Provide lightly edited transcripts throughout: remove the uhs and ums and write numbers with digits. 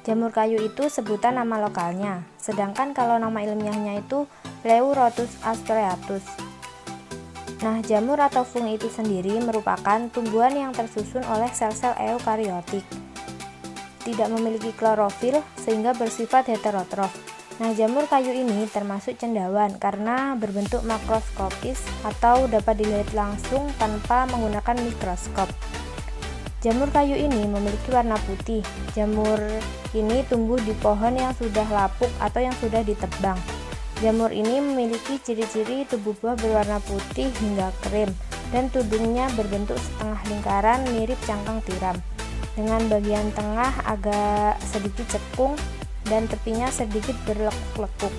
Jamur kayu itu sebutan nama lokalnya, sedangkan kalau nama ilmiahnya itu Pleurotus asperatus. Nah, jamur atau fungi itu sendiri merupakan tumbuhan yang tersusun oleh sel-sel eukariotik. Tidak memiliki klorofil sehingga bersifat heterotrof. Nah, jamur kayu ini termasuk cendawan karena berbentuk makroskopis atau dapat dilihat langsung tanpa menggunakan mikroskop. Jamur kayu ini memiliki warna putih. Jamur ini tumbuh di pohon yang sudah lapuk atau yang sudah ditebang. Jamur ini memiliki ciri-ciri tubuh buah berwarna putih hingga krem dan tudungnya berbentuk setengah lingkaran mirip cangkang tiram, dengan bagian tengah agak sedikit cekung dan tepinya sedikit berlekuk-lekuk,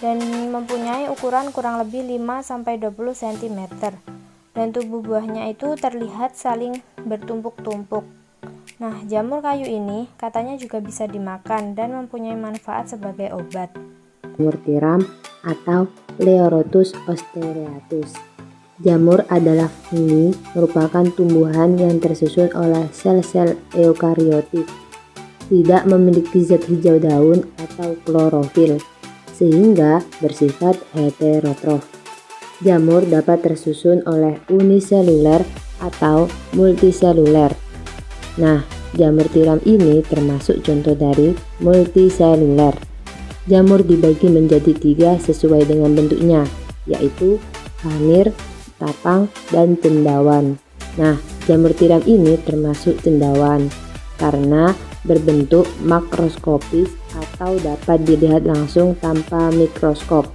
dan mempunyai ukuran kurang lebih 5-20 cm, dan tubuh buahnya itu terlihat saling bertumpuk-tumpuk. Nah, jamur kayu ini katanya juga bisa dimakan dan mempunyai manfaat sebagai obat. Jamur tiram atau Pleurotus asperatus. Jamur adalah fungi, merupakan tumbuhan yang tersusun oleh sel-sel eukariotik. Tidak memiliki zat hijau daun atau klorofil, sehingga bersifat heterotrof. Jamur dapat tersusun oleh uniseluler atau multiseluler. Nah, jamur tiram ini termasuk contoh dari multiseluler. Jamur dibagi menjadi 3 sesuai dengan bentuknya, yaitu panir, tapang, dan cendawan. Nah, jamur tiram ini termasuk cendawan karena berbentuk makroskopis atau dapat dilihat langsung tanpa mikroskop.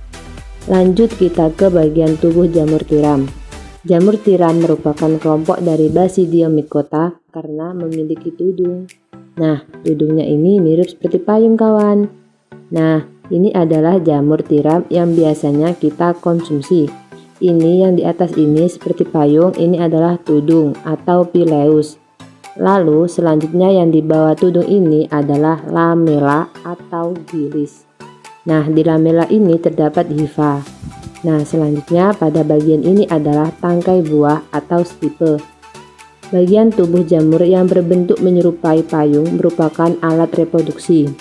Lanjut kita ke bagian tubuh jamur tiram. Jamur tiram merupakan kelompok dari Basidiomycota karena memiliki tudung. Nah, tudungnya ini mirip seperti payung kawan. Nah, ini adalah jamur tiram yang biasanya kita konsumsi. Ini yang di atas ini seperti payung, ini adalah tudung atau pileus. Lalu selanjutnya yang di bawah tudung ini adalah lamela atau gilis. Nah, di lamela ini terdapat hifa. Nah, selanjutnya pada bagian ini adalah tangkai buah atau stipe. Bagian tubuh jamur yang berbentuk menyerupai payung merupakan alat reproduksi.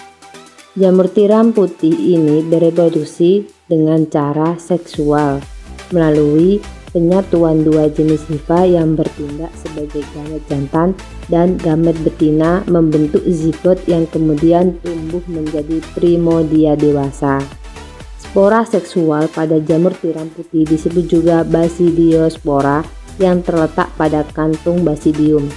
Jamur tiram putih ini bereproduksi dengan cara seksual melalui penyatuan 2 jenis hifa yang bertindak sebagai gamet jantan dan gamet betina membentuk zigot yang kemudian tumbuh menjadi primodia dewasa. Spora seksual pada jamur tiram putih disebut juga basidiospora yang terletak pada kantung basidium.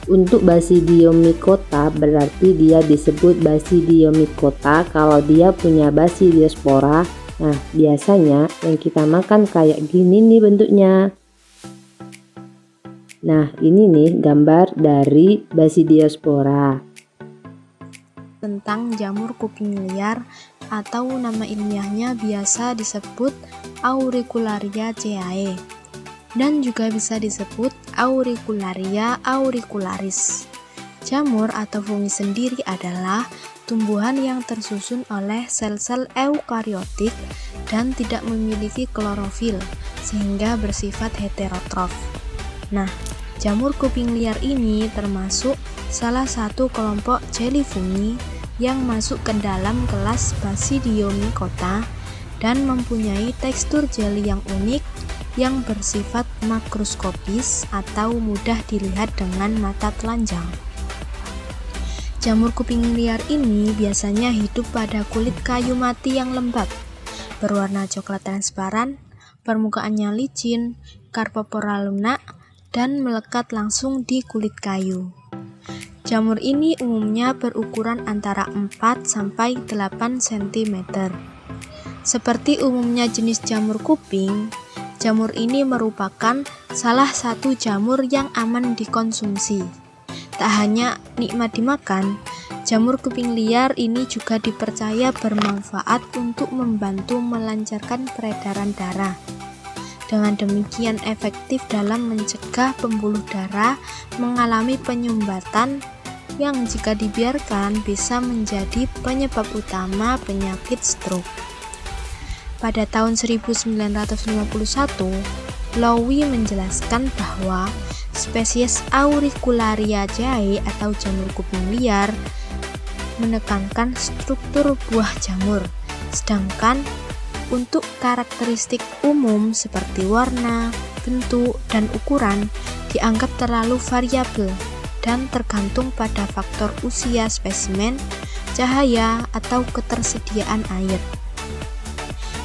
Untuk Basidiomycota berarti dia disebut Basidiomycota kalau dia punya basidiospora. Nah, biasanya yang kita makan kayak gini nih bentuknya. Nah, ini nih gambar dari Basidiospora. Tentang jamur kuping liar atau nama ilmiahnya biasa disebut Auricularia ceae dan juga bisa disebut Auricularia auricularis. Jamur atau fungi sendiri adalah tumbuhan yang tersusun oleh sel-sel eukariotik dan tidak memiliki klorofil sehingga bersifat heterotrof. Nah, jamur kuping liar ini termasuk salah satu kelompok jeli fungi yang masuk ke dalam kelas Basidiomycota dan mempunyai tekstur jeli yang unik yang bersifat makroskopis atau mudah dilihat dengan mata telanjang. Jamur kuping liar ini biasanya hidup pada kulit kayu mati yang lembab, berwarna coklat transparan, permukaannya licin, karpopora lunak, dan melekat langsung di kulit kayu. Jamur ini umumnya berukuran antara 4-8 cm. Seperti umumnya jenis jamur kuping, jamur ini merupakan salah satu jamur yang aman dikonsumsi. Tak hanya nikmat dimakan, jamur kuping liar ini juga dipercaya bermanfaat untuk membantu melancarkan peredaran darah. Dengan demikian efektif dalam mencegah pembuluh darah mengalami penyumbatan yang jika dibiarkan bisa menjadi penyebab utama penyakit stroke. Pada tahun 1951, Lowy menjelaskan bahwa spesies Auricularia jae atau jamur kuping liar menekankan struktur buah jamur, sedangkan untuk karakteristik umum seperti warna, bentuk, dan ukuran dianggap terlalu variabel dan tergantung pada faktor usia spesimen, cahaya, atau ketersediaan air.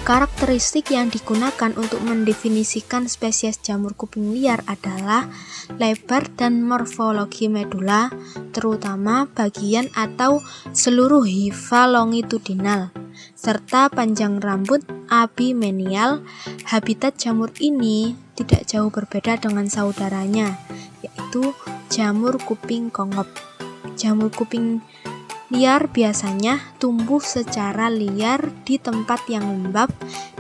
Karakteristik yang digunakan untuk mendefinisikan spesies jamur kuping liar adalah lebar dan morfologi medula, terutama bagian atau seluruh hifa longitudinal, serta panjang rambut abimenial. Habitat jamur ini tidak jauh berbeda dengan saudaranya, yaitu jamur kuping kongop. Jamur kuping liar biasanya tumbuh secara liar di tempat yang lembab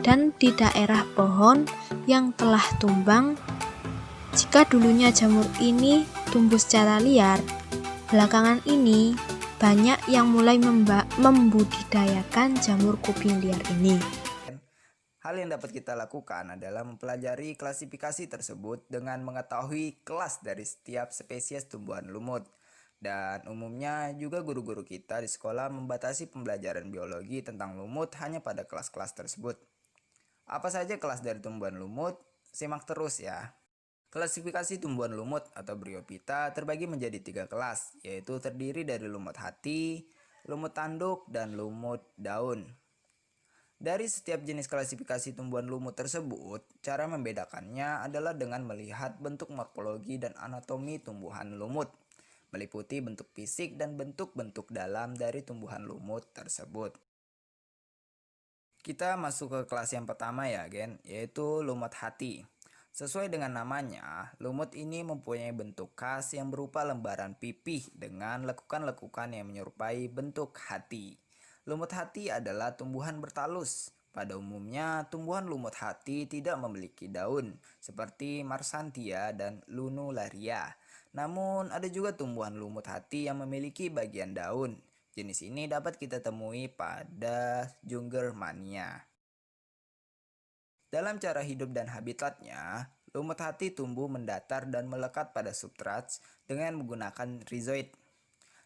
dan di daerah pohon yang telah tumbang. Jika dulunya jamur ini tumbuh secara liar, belakangan ini banyak yang mulai membudidayakan jamur kuping liar ini. Hal yang dapat kita lakukan adalah mempelajari klasifikasi tersebut dengan mengetahui kelas dari setiap spesies tumbuhan lumut. Dan umumnya juga guru-guru kita di sekolah membatasi pembelajaran biologi tentang lumut hanya pada kelas-kelas tersebut. Apa saja kelas dari tumbuhan lumut? Simak terus ya. Klasifikasi tumbuhan lumut atau Bryophyta terbagi menjadi 3 kelas, yaitu terdiri dari lumut hati, lumut tanduk, dan lumut daun. Dari setiap jenis klasifikasi tumbuhan lumut tersebut, cara membedakannya adalah dengan melihat bentuk morfologi dan anatomi tumbuhan lumut, meliputi bentuk fisik dan bentuk-bentuk dalam dari tumbuhan lumut tersebut. Kita masuk ke kelas yang pertama ya gen, yaitu lumut hati. Sesuai dengan namanya, lumut ini mempunyai bentuk khas yang berupa lembaran pipih dengan lekukan-lekukan yang menyerupai bentuk hati. Lumut hati adalah tumbuhan bertalus. Pada umumnya, tumbuhan lumut hati tidak memiliki daun, seperti Marsantia dan Lunularia. Namun, ada juga tumbuhan lumut hati yang memiliki bagian daun. Jenis ini dapat kita temui pada Jungermannia. Dalam cara hidup dan habitatnya, lumut hati tumbuh mendatar dan melekat pada substrat dengan menggunakan rhizoid.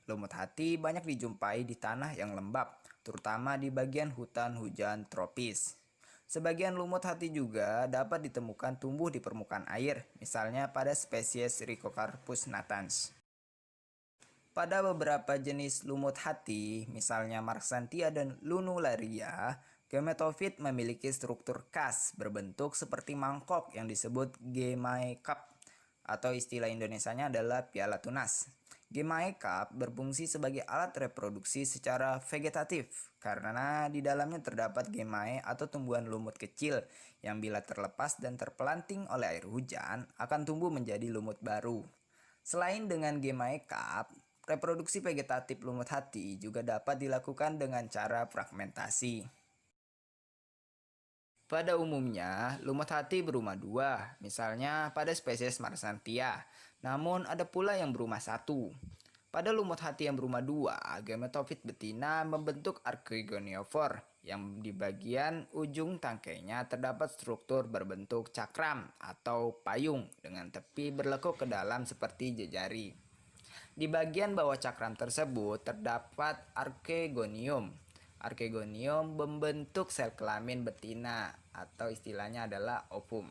Lumut hati banyak dijumpai di tanah yang lembab, terutama di bagian hutan hujan tropis. Sebagian lumut hati juga dapat ditemukan tumbuh di permukaan air, misalnya pada spesies Rhizocarpus natans. Pada beberapa jenis lumut hati, misalnya Marsantia dan Lunularia, gametofit memiliki struktur khas berbentuk seperti mangkok yang disebut gemae cup, atau istilah Indonesianya adalah piala tunas. Gemae cup berfungsi sebagai alat reproduksi secara vegetatif karena di dalamnya terdapat gemae atau tumbuhan lumut kecil yang bila terlepas dan terpelanting oleh air hujan akan tumbuh menjadi lumut baru. Selain dengan gemae cup, reproduksi vegetatif lumut hati juga dapat dilakukan dengan cara fragmentasi. Pada umumnya, lumut hati berumah 2, misalnya pada spesies Marsantia. Namun ada pula yang berumah 1. Pada lumut hati yang berumah 2, gametofit betina membentuk archegoniophore yang di bagian ujung tangkainya terdapat struktur berbentuk cakram atau payung dengan tepi berlekuk ke dalam seperti jejari. Di bagian bawah cakram tersebut terdapat archegonium. Archegonium membentuk sel kelamin betina atau istilahnya adalah ovum.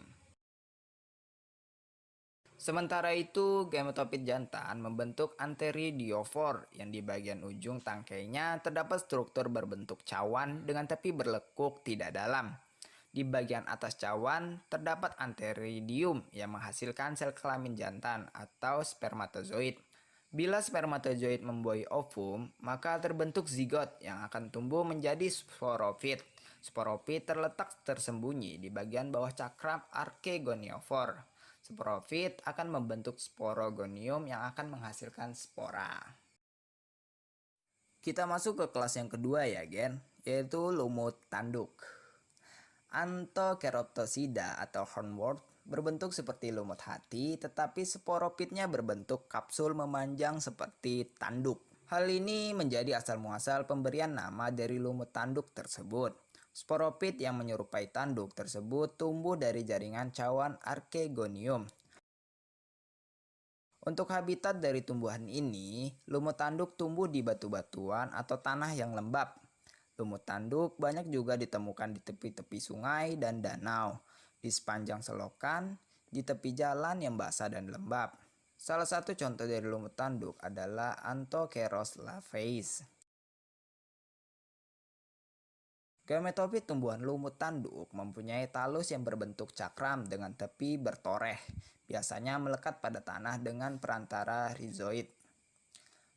Sementara itu, gametofit jantan membentuk anteridiophore yang di bagian ujung tangkainya terdapat struktur berbentuk cawan dengan tepi berlekuk tidak dalam. Di bagian atas cawan terdapat anteridium yang menghasilkan sel kelamin jantan atau spermatozoid. Bila spermatozoid membuahi ovum, maka terbentuk zigot yang akan tumbuh menjadi sporofit. Sporofit terletak tersembunyi di bagian bawah cakram archegoniophore. Sporofit akan membentuk sporogonium yang akan menghasilkan spora. Kita masuk ke kelas yang kedua ya gen, yaitu lumut tanduk. Anthokeroptosida atau hornwort berbentuk seperti lumut hati, tetapi sporopitnya berbentuk kapsul memanjang seperti tanduk. Hal ini menjadi asal muasal pemberian nama dari lumut tanduk tersebut. Sporopit yang menyerupai tanduk tersebut tumbuh dari jaringan cawan archegonium. Untuk habitat dari tumbuhan ini, lumut tanduk tumbuh di batu-batuan atau tanah yang lembab. Lumut tanduk banyak juga ditemukan di tepi-tepi sungai dan danau, di sepanjang selokan, di tepi jalan yang basah dan lembab. Salah satu contoh dari lumut tanduk adalah Anthokeros laevis. Gametofit tumbuhan lumut tanduk mempunyai talus yang berbentuk cakram dengan tepi bertoreh, biasanya melekat pada tanah dengan perantara rizoid.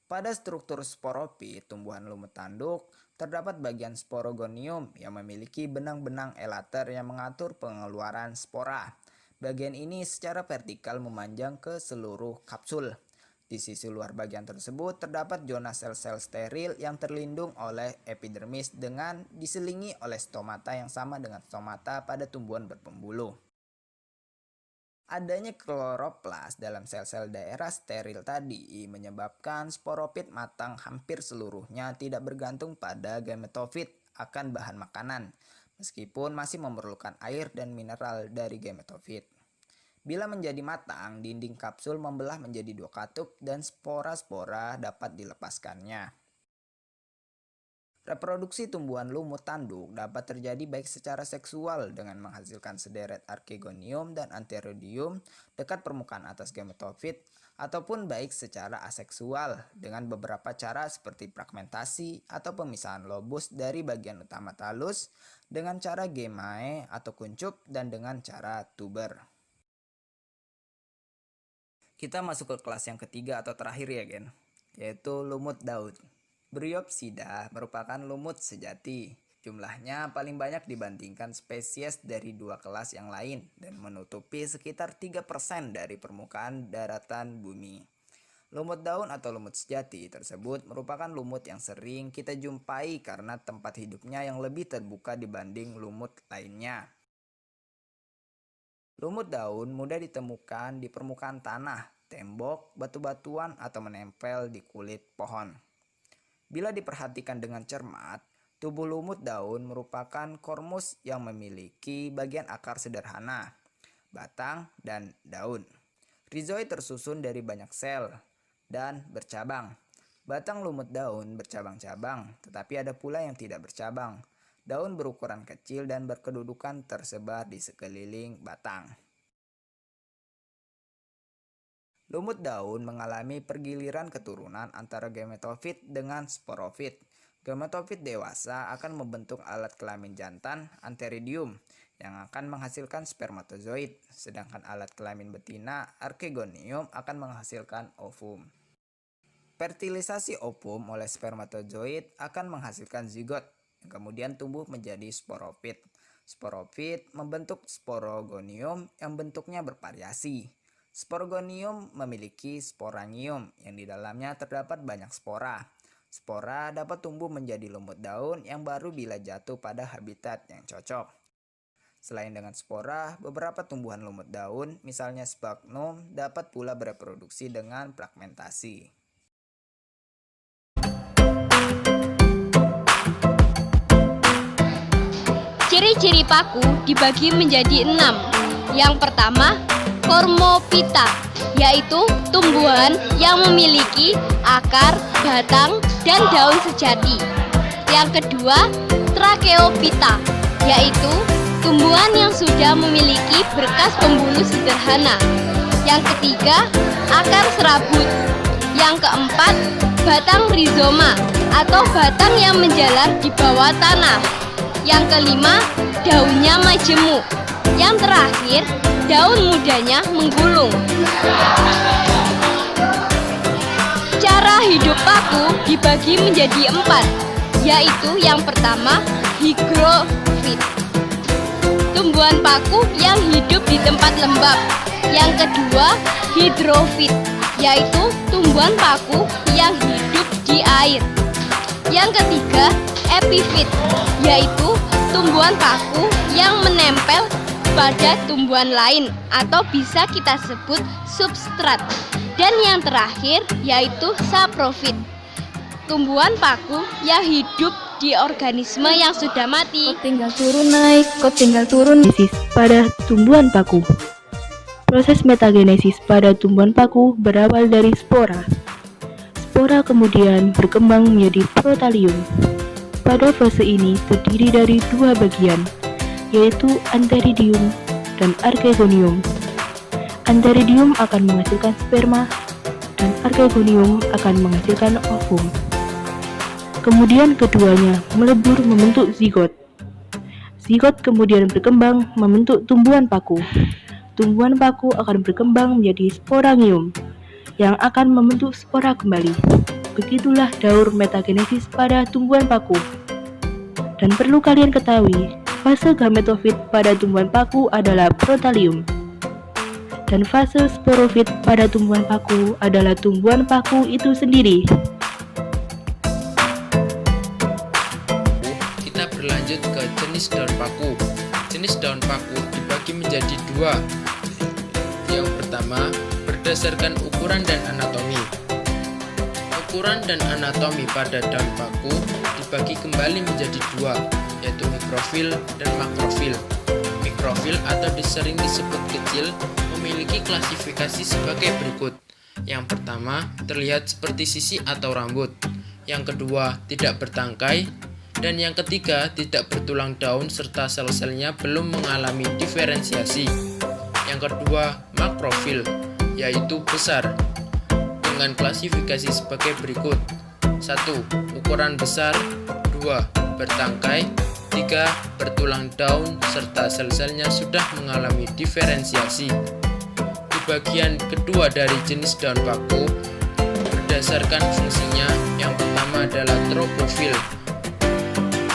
Pada struktur sporofit tumbuhan lumut tanduk, terdapat bagian sporogonium yang memiliki benang-benang elater yang mengatur pengeluaran spora. Bagian ini secara vertikal memanjang ke seluruh kapsul. Di sisi luar bagian tersebut terdapat zona sel-sel steril yang terlindung oleh epidermis dengan diselingi oleh stomata yang sama dengan stomata pada tumbuhan berpembuluh. Adanya kloroplas dalam sel-sel daerah steril tadi menyebabkan sporofit matang hampir seluruhnya tidak bergantung pada gametofit akan bahan makanan, meskipun masih memerlukan air dan mineral dari gametofit. Bila menjadi matang, dinding kapsul membelah menjadi 2 katup dan spora-spora dapat dilepaskannya. Reproduksi tumbuhan lumut tanduk dapat terjadi baik secara seksual dengan menghasilkan sederet archegonium dan antheridium dekat permukaan atas gametofit, ataupun baik secara aseksual dengan beberapa cara seperti fragmentasi atau pemisahan lobus dari bagian utama talus dengan cara gemae atau kuncup dan dengan cara tuber. Kita masuk ke kelas yang ketiga atau terakhir ya Gen, yaitu lumut daun. Bryopsida merupakan lumut sejati. Jumlahnya paling banyak dibandingkan spesies dari 2 kelas yang lain dan menutupi sekitar 3% dari permukaan daratan bumi. Lumut daun atau lumut sejati tersebut merupakan lumut yang sering kita jumpai karena tempat hidupnya yang lebih terbuka dibanding lumut lainnya. Lumut daun mudah ditemukan di permukaan tanah, tembok, batu-batuan atau menempel di kulit pohon. Bila diperhatikan dengan cermat, tubuh lumut daun merupakan kormus yang memiliki bagian akar sederhana, batang, dan daun. Rizoid tersusun dari banyak sel dan bercabang. Batang lumut daun bercabang-cabang, tetapi ada pula yang tidak bercabang. Daun berukuran kecil dan berkedudukan tersebar di sekeliling batang. Lumut daun mengalami pergiliran keturunan antara gametofit dengan sporofit. Gametofit dewasa akan membentuk alat kelamin jantan antheridium yang akan menghasilkan spermatozoid, sedangkan alat kelamin betina archegonium akan menghasilkan ovum. Fertilisasi ovum oleh spermatozoid akan menghasilkan zigot, yang kemudian tumbuh menjadi sporofit. Sporofit membentuk sporogonium yang bentuknya bervariasi. Sporogonium memiliki sporangium yang di dalamnya terdapat banyak spora. Spora dapat tumbuh menjadi lumut daun yang baru bila jatuh pada habitat yang cocok. Selain dengan spora, beberapa tumbuhan lumut daun, misalnya sphagnum, dapat pula bereproduksi dengan fragmentasi. Ciri-ciri paku dibagi menjadi 6. Yang pertama, Cormophyta, yaitu tumbuhan yang memiliki akar, batang, dan daun sejati. Yang kedua, Tracheophyta, yaitu tumbuhan yang sudah memiliki berkas pembuluh sederhana. Yang ketiga, akar serabut. Yang keempat, batang rizoma atau batang yang menjalar di bawah tanah. Yang kelima, daunnya majemuk. Yang terakhir, daun mudanya menggulung. Cara hidup paku dibagi menjadi 4, yaitu yang pertama, hygrofit, tumbuhan paku yang hidup di tempat lembab. Yang kedua, hidrofit, yaitu tumbuhan paku yang hidup di air. Yang ketiga, epifit, yaitu tumbuhan paku yang menempel pada tumbuhan lain atau bisa kita sebut substrat. Dan yang terakhir yaitu saprofit, tumbuhan paku yang hidup di organisme yang sudah mati. Kok tinggal turun naik, kok tinggal turun. Pada tumbuhan paku. Proses metagenesis pada tumbuhan paku berawal dari spora. Spora kemudian berkembang menjadi protalium. Pada fase ini terdiri dari dua bagian, yaitu antheridium dan archegonium. Antheridium akan menghasilkan sperma dan archegonium akan menghasilkan ovum. Kemudian keduanya melebur membentuk zigot. Zigot kemudian berkembang membentuk tumbuhan paku. Tumbuhan paku akan berkembang menjadi sporangium yang akan membentuk spora kembali. Begitulah daur metagenesis pada tumbuhan paku. Dan perlu kalian ketahui, fase gametofit pada tumbuhan paku adalah protalium. Dan fase sporofit pada tumbuhan paku adalah tumbuhan paku itu sendiri. Kita berlanjut ke jenis daun paku. Jenis daun paku dibagi menjadi dua. Yang pertama, berdasarkan ukuran dan anatomi. Ukuran dan anatomi pada daun paku dibagi kembali menjadi dua, yaitu mikrofil dan makrofil. Mikrofil atau sering disebut kecil memiliki klasifikasi sebagai berikut. Yang pertama, terlihat seperti sisi atau rambut. Yang kedua, tidak bertangkai. Dan yang ketiga, tidak bertulang daun serta sel-selnya belum mengalami diferensiasi. Yang kedua, makrofil, yaitu besar, dengan klasifikasi sebagai berikut. 1. Ukuran besar. 2. Bertangkai. 3. Bertulang daun serta sel-selnya sudah mengalami diferensiasi. Di bagian kedua dari jenis daun paku, berdasarkan fungsinya, yang pertama adalah tropofil.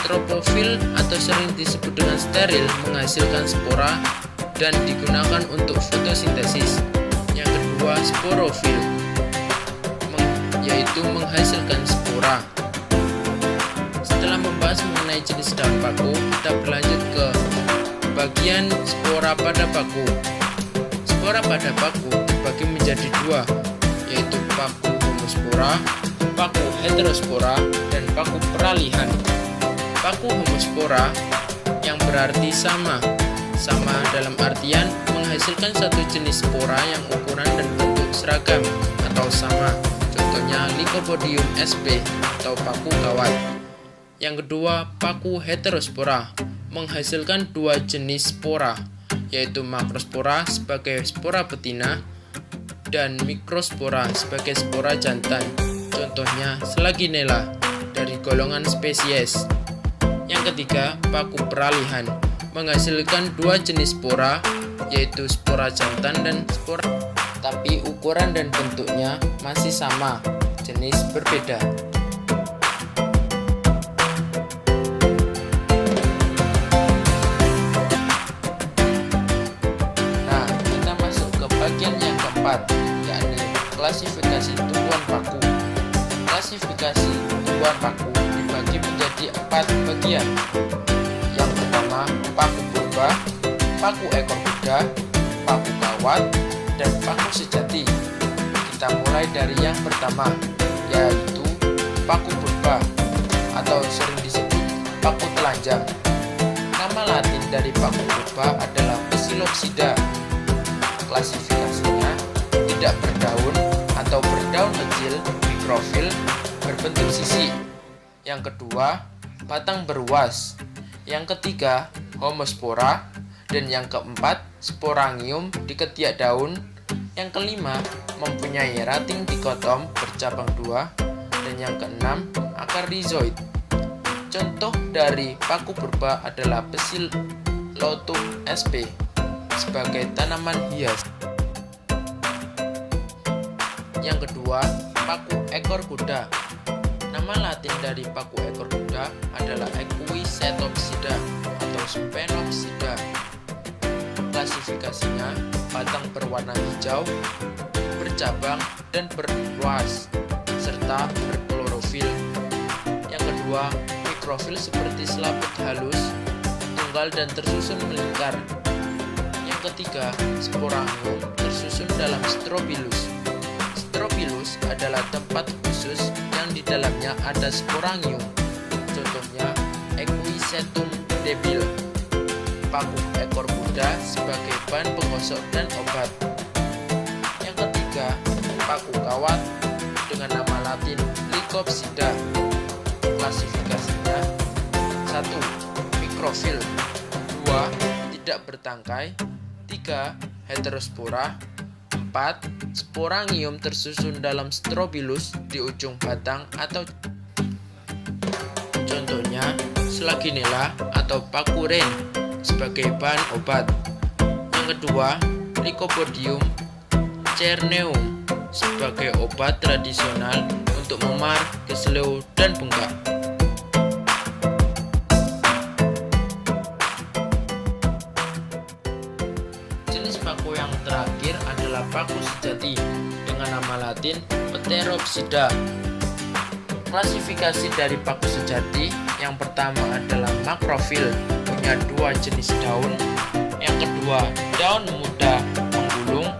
Tropofil atau sering disebut dengan steril menghasilkan spora dan digunakan untuk fotosintesis. Yang kedua, sporofil, yaitu menghasilkan spora. Setelah membahas mengenai jenis daun paku, kita berlanjut ke bagian spora pada paku. Spora pada paku dibagi menjadi dua, yaitu paku homospora, paku heterospora, dan paku peralihan. Paku homospora yang berarti sama dalam artian menghasilkan satu jenis spora yang ukuran dan bentuk seragam atau sama, contohnya Lycopodium sp atau paku kawat. Yang kedua, paku heterospora menghasilkan dua jenis spora, yaitu makrospora sebagai spora betina dan mikrospora sebagai spora jantan, contohnya Selaginella dari golongan spesies. Yang ketiga, paku peralihan menghasilkan dua jenis spora, yaitu spora jantan dan spora, tapi ukuran dan bentuknya masih sama, jenis berbeda. Nah, kita masuk ke bagian yang keempat, yakni klasifikasi tumbuhan paku. Klasifikasi tumbuhan paku dibagi menjadi 4 bagian. Yang pertama, paku purba, paku ekor kuda, paku kawat, dan paku sejati. Kita mulai dari yang pertama, yaitu paku purba atau sering disebut paku telanjang. Nama latin dari paku purba adalah Basiloxida. Klasifikasinya tidak berdaun atau berdaun kecil, mikrofil, berbentuk sisi. Yang kedua, batang beruas. Yang ketiga, homospora. Dan yang keempat, sporangium di ketiak daun. Yang kelima, mempunyai rating dikotom bercabang 2. Dan yang keenam, akar rhizoid. Contoh dari paku purba adalah Basilotum sp sebagai tanaman hias. Yang kedua, paku ekor kuda. Nama latin dari paku ekor kuda adalah Equisetopsida atau Spenopsida. Klasifikasinya, batang berwarna hijau, bercabang dan berluas, serta berklorofil. Yang kedua, mikrofil seperti selaput halus, tunggal dan tersusun melingkar. Yang ketiga, sporangium tersusun dalam strobilus. Strobilus adalah tempat khusus yang di dalamnya ada sporangium. Contohnya Equisetum debil, paku ekor kuda. Lycopsida sebagai bahan penggosok dan obat. Yang ketiga, paku kawat dengan nama latin Lycopsida. Klasifikasinya: 1. Mikrofil, 2. Tidak bertangkai, 3. Heterospora, 4. Sporangium tersusun dalam strobilus di ujung batang atau contohnya Selaginella atau paku ren sebagai bahan obat. Yang kedua, Lycopodium cerneum sebagai obat tradisional untuk memar, keseleo, dan bengkak. Jenis paku yang terakhir adalah paku sejati dengan nama latin Pteropsida. Klasifikasi dari paku sejati yang pertama adalah makrofil, punya 2 jenis daun. Yang kedua, daun muda menggulung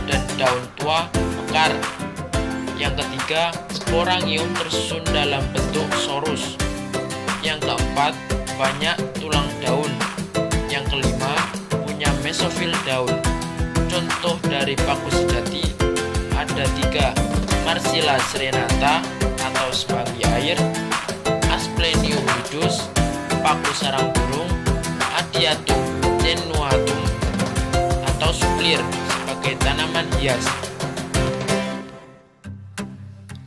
dan daun tua mekar. Yang ketiga, sporangium tersusun dalam bentuk sorus. Yang keempat, banyak tulang daun. Yang kelima, punya mesofil daun. Contoh dari paku sejati ada 3: Marcella serenata atau semanggi air, Asplenium nidus, paku sarang burung, Adiatum tenuatum atau suplir sebagai tanaman hias.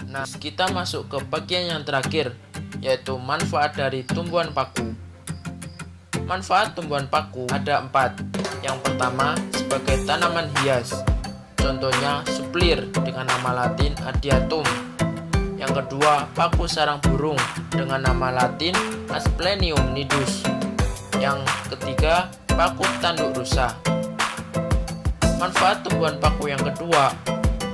Nah, kita masuk ke bagian yang terakhir, yaitu manfaat dari tumbuhan paku. Manfaat tumbuhan paku ada 4. Yang pertama, sebagai tanaman hias. Contohnya suplir dengan nama latin Adiatum. Yang kedua, paku sarang burung dengan nama latin Asplenium nidus. Yang ketiga, paku tanduk rusa. Manfaat tumbuhan paku yang kedua,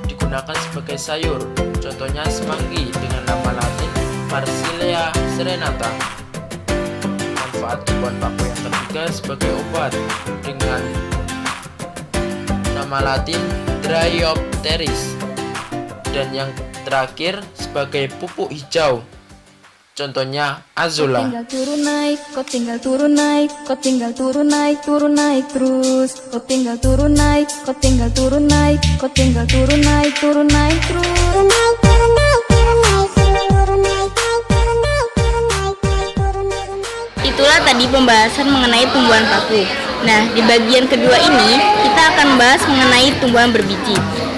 digunakan sebagai sayur. Contohnya semanggi dengan nama latin Marcella serenata. Manfaat tumbuhan paku yang ketiga sebagai obat dengan nama latin Dryopteris. Dan yang terakhir sebagai pupuk hijau. Contohnya Azolla. Kau tinggal turun naik, kau tinggal turun naik, kau tinggal turun naik terus. Kau tinggal turun naik, kau tinggal turun naik, kau tinggal turun naik terus. Itulah tadi pembahasan mengenai tumbuhan paku. Nah, di bagian kedua ini kita akan bahas mengenai tumbuhan berbiji.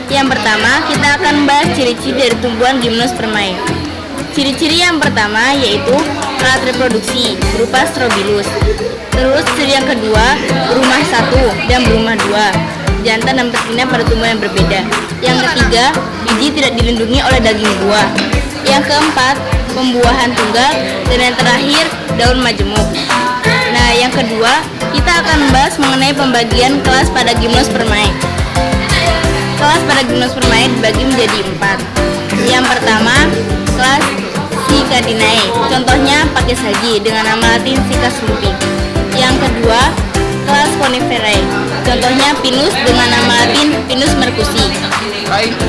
Yang pertama, kita akan bahas ciri-ciri dari tumbuhan Gymnospermae. Ciri-ciri yang pertama yaitu alat reproduksi berupa strobilus. Terus ciri yang kedua, berumah 1 dan berumah 2, jantan dan betina pada tumbuhan yang berbeda. Yang ketiga, biji tidak dilindungi oleh daging buah. Yang keempat, pembuahan tunggal. Dan yang terakhir, daun majemuk. Nah, yang kedua, kita akan membahas mengenai pembagian kelas pada Gymnospermae. Kelas pada Gymnospermae dibagi menjadi 4. Yang pertama, kelas Cicadinae, contohnya Pakis haji dengan nama latin Cichas lumpi. Yang kedua, kelas Coniferae, contohnya Pinus dengan nama latin Pinus mercusi.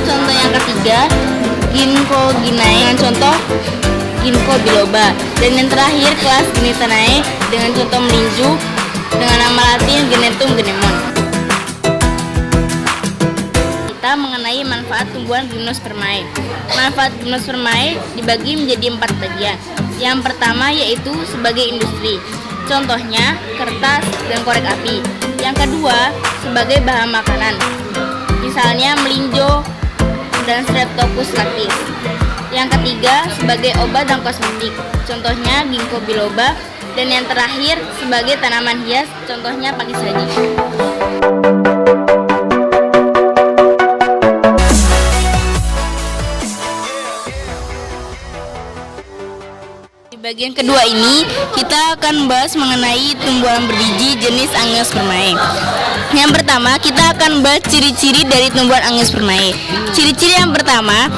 Contoh yang ketiga, Ginkgoginae, contoh Ginkgo biloba. Dan yang terakhir, kelas Gnitanae dengan contoh melinju dengan nama latin Genetum genemon. Mengenai manfaat tumbuhan Gymnospermae. Manfaat Gymnospermae dibagi menjadi 4 bagian. Yang pertama yaitu sebagai industri, contohnya kertas dan korek api. Yang kedua sebagai bahan makanan, misalnya melinjo dan Streptococcus cacti. Yang ketiga sebagai obat dan kosmetik, contohnya Ginkgo biloba. Dan yang terakhir sebagai tanaman hias, contohnya Pakis haji. Bagian kedua ini kita akan bahas mengenai tumbuhan berbiji jenis Angiospermae. Yang pertama kita akan bahas ciri-ciri dari tumbuhan Angiospermae. Ciri-ciri yang pertama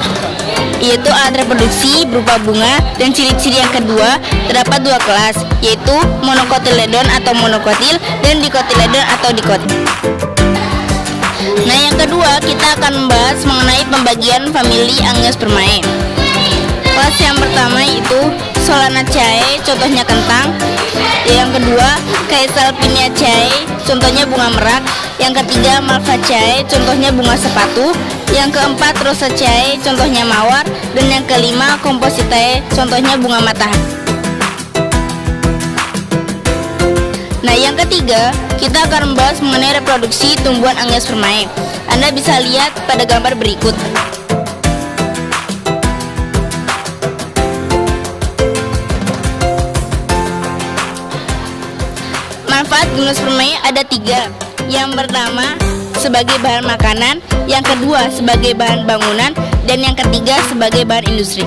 yaitu alat reproduksi berupa bunga, dan ciri-ciri yang kedua terdapat 2 kelas yaitu monocotyledon atau monokotil dan dicotyledon atau dikotil. Nah, yang kedua kita akan membahas mengenai pembagian famili Angiospermae. Kelas yang pertama itu Solanaceae, contohnya kentang. Yang kedua, Caesalpiniaceae, contohnya bunga merak. Yang ketiga, Malvaceae, contohnya bunga sepatu. Yang keempat, Rosaceae, contohnya mawar. Dan yang kelima, Compositae, contohnya bunga matahari. Nah, yang ketiga, kita akan membahas mengenai reproduksi tumbuhan Angiospermae. Anda bisa lihat pada gambar berikut. Manfaat Gymnospermae ada 3. Yang pertama, sebagai bahan makanan. Yang kedua, sebagai bahan bangunan. Dan yang ketiga, sebagai bahan industri.